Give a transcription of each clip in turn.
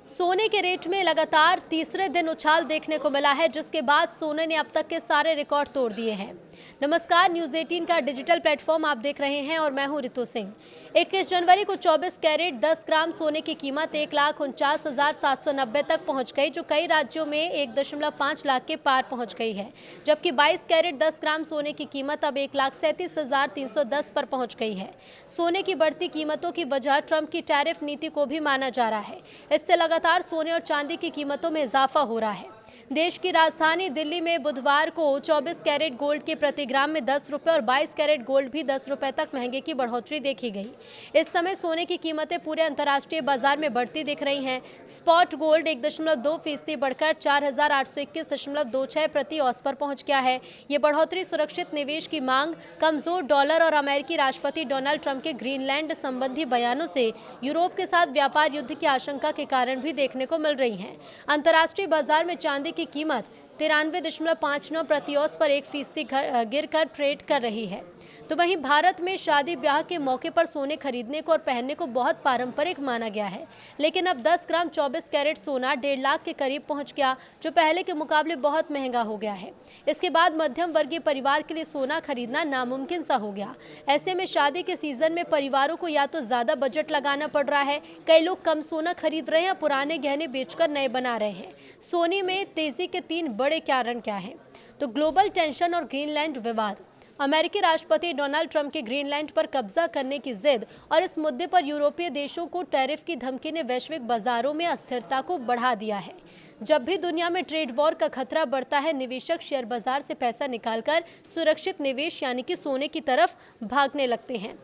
सोने के रेट में लगातार तीसरे दिन उछाल देखने को मिला है, जिसके बाद सोने ने अब तक के सारे रिकॉर्ड तोड़ दिए हैं। नमस्कार, न्यूज़ 18 का डिजिटल प्लेटफॉर्म आप देख रहे हैं और मैं हूं रितु सिंह। 21 जनवरी को 24 कैरेट 10 ग्राम सोने की कीमत 1,49,790 तक पहुंच गई, जो कई राज्यों में 1.5 लाख के पार पहुंच गई है। जबकि 22 कैरेट 10 ग्राम सोने की कीमत अब 1,37,310 पर पहुंच गई है। सोने की बढ़ती कीमतों की वजह ट्रंप की टैरिफ नीति को भी माना जा रहा है। इससे लगातार सोने और चांदी की कीमतों में इजाफा हो रहा है। देश की राजधानी दिल्ली में बुधवार को 24 कैरेट गोल्ड के प्रति ग्राम में 10 रुपये और 22 कैरेट गोल्ड भी 10 रुपये तक महंगे की बढ़ोतरी देखी गई। इस समय सोने की कीमतें पूरे अंतर्राष्ट्रीय बाजार में बढ़ती दिख रही हैं। स्पॉट गोल्ड 1.2% बढ़कर 4,821.26 प्रति औंस पर पहुंच गया है। ये बढ़ोतरी सुरक्षित निवेश की मांग, कमजोर डॉलर और अमेरिकी राष्ट्रपति डोनाल्ड ट्रंप के ग्रीनलैंड संबंधी बयानों से यूरोप के साथ व्यापार युद्ध की आशंका के कारण भी देखने को मिल रही है। अंतर्राष्ट्रीय बाजार में चांदी की कीमत 93.59 प्रति औंस पर 1% गिरकर ट्रेड कर रही है। तो वहीं भारत में शादी ब्याह के मौके पर सोने खरीदने को और पहनने को बहुत पारंपरिक माना गया है, लेकिन अब 10 ग्राम 24 कैरेट सोना 1.5 लाख के करीब पहुंच गया, जो पहले के मुकाबले बहुत महंगा हो गया है। इसके बाद मध्यम वर्गीय परिवार के लिए सोना खरीदना नामुमकिन सा हो गया। ऐसे में शादी के सीजन में परिवारों को या तो ज्यादा बजट लगाना पड़ रहा है, कई लोग कम सोना खरीद रहे हैं या पुराने गहने बेचकर नए बना रहे हैं। सोने में तेजी के 3 बड़े कारण क्या हैं? तो ग्लोबल टेंशन और ग्रीनलैंड विवाद। अमेरिकी राष्ट्रपति डोनाल्ड ट्रंप के ग्रीनलैंड पर कब्जा करने की जिद और इस मुद्दे पर यूरोपीय देशों को टैरिफ की धमकी ने वैश्विक बाजारों में अस्थिरता को बढ़ा दिया है। जब भी दुनिया में ट्रेड वॉर का खतरा बढ़ता है, निवेशक शेयर बाजार से पैसा निकालकर सुरक्षित निवेश यानी कि सोने की तरफ भागने लगते हैं।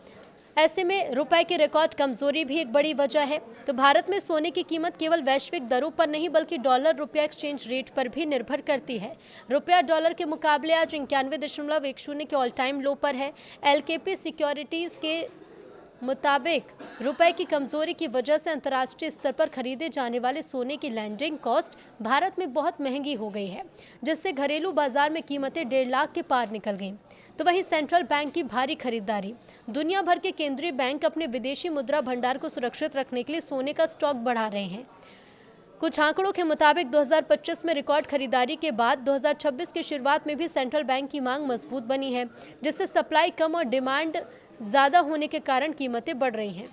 ऐसे में रुपए की रिकॉर्ड कमजोरी भी एक बड़ी वजह है। तो भारत में सोने की कीमत केवल वैश्विक दरों पर नहीं बल्कि डॉलर रुपया एक्सचेंज रेट पर भी निर्भर करती है। रुपया डॉलर के मुकाबले आज 91.10 के ऑल टाइम लो पर है। एलकेपी सिक्योरिटीज के मुताबिक रुपए की कमजोरी की वजह से अंतर्राष्ट्रीय स्तर पर खरीदे जाने वाले सोने की लैंडिंग कॉस्ट भारत में बहुत महंगी हो गई है, जिससे घरेलू बाजार में कीमतें 1.5 लाख के पार निकल गईं। तो वहीं सेंट्रल बैंक की भारी खरीदारी। दुनिया भर के केंद्रीय बैंक अपने विदेशी मुद्रा भंडार को सुरक्षित रखने के लिए सोने का स्टॉक बढ़ा रहे हैं। कुछ आंकड़ों के मुताबिक 2025 में रिकॉर्ड खरीदारी के बाद 2026 की शुरुआत में भी सेंट्रल बैंक की मांग मजबूत बनी है, जिससे सप्लाई कम और डिमांड ज़्यादा होने के कारण कीमतें बढ़ रही हैं।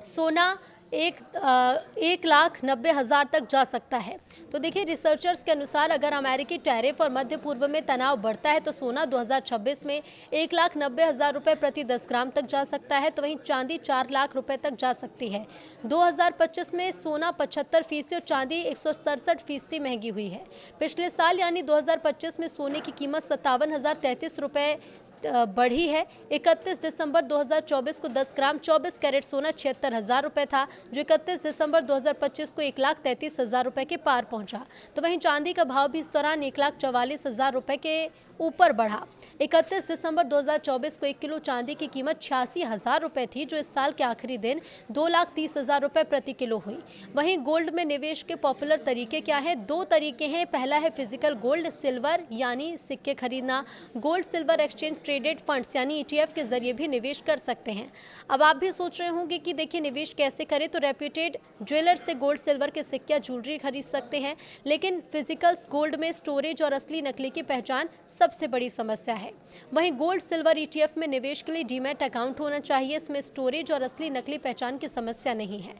सोना 1,90,000 तक जा सकता है। तो देखिए, रिसर्चर्स के अनुसार अगर अमेरिकी टैरिफ और मध्य पूर्व में तनाव बढ़ता है तो सोना 2026 में 1,90,000 रुपये प्रति 10 ग्राम तक जा सकता है। तो वहीं चांदी 4 लाख रुपए तक जा सकती है। 2025 में सोना 75% और चांदी 167% महंगी हुई है। पिछले साल यानी 2025 में सोने की कीमत 57,033 रुपये बढ़ी है। 31 दिसंबर 2024 को 10 ग्राम 24 कैरेट सोना 76,000 रुपये था, जो 31 दिसंबर 2025 को 1,33,000 रुपये के पार पहुंचा। तो वहीं चांदी का भाव भी इस दौरान 1,44,000 रुपये के ऊपर बढ़ा। 31 दिसंबर 2024 को 1 किलो चांदी की कीमत 86,000 रुपये थी, जो इस साल के आखिरी दिन 2,30,000 रुपये प्रति किलो हुई। वहीं गोल्ड में निवेश के पॉपुलर तरीके क्या हैं? 2 तरीके हैं। पहला है फिजिकल गोल्ड, सिल्वर यानी सिक्के खरीदना। Gold silver exchange traded funds यानी ETF के जरिए भी निवेश कर सकते हैं। अब आप भी सोच रहे होंगे कि देखिए निवेश कैसे करें, तो रेप्यूटेड ज्वेलर से गोल्ड सिल्वर के सिक्के या ज्वेलरी खरीद सकते हैं, लेकिन फिजिकल गोल्ड में स्टोरेज और असली नकली की पहचान सबसे बड़ी समस्या है। वहीं गोल्ड सिल्वर ETF में निवेश के लिए डीमैट अकाउंट होना चाहिए। इसमें स्टोरेज और असली नकली पहचान की समस्या नहीं है।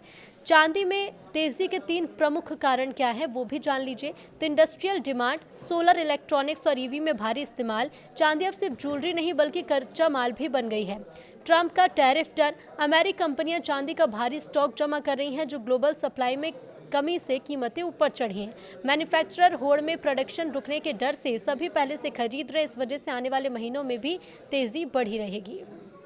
चांदी में तेजी के 3 प्रमुख कारण क्या है, वो भी जान लीजिए। तो इंडस्ट्रियल डिमांड, सोलर इलेक्ट्रॉनिक्स और EV में भारी इस्तेमाल। चांदी अब सिर्फ ज्वेलरी नहीं बल्कि कच्चा माल भी बन गई है। ट्रंप का टैरिफ डर। अमेरिकी कंपनियां चांदी का भारी स्टॉक जमा कर रही हैं, जो ग्लोबल सप्लाई में कमी से कीमतें ऊपर चढ़ी हैं। मैन्युफैक्चरर होड़ में प्रोडक्शन रुकने के डर से सभी पहले से खरीद रहे, इस वजह से आने वाले महीनों में भी तेजी बढ़ी रहेगी।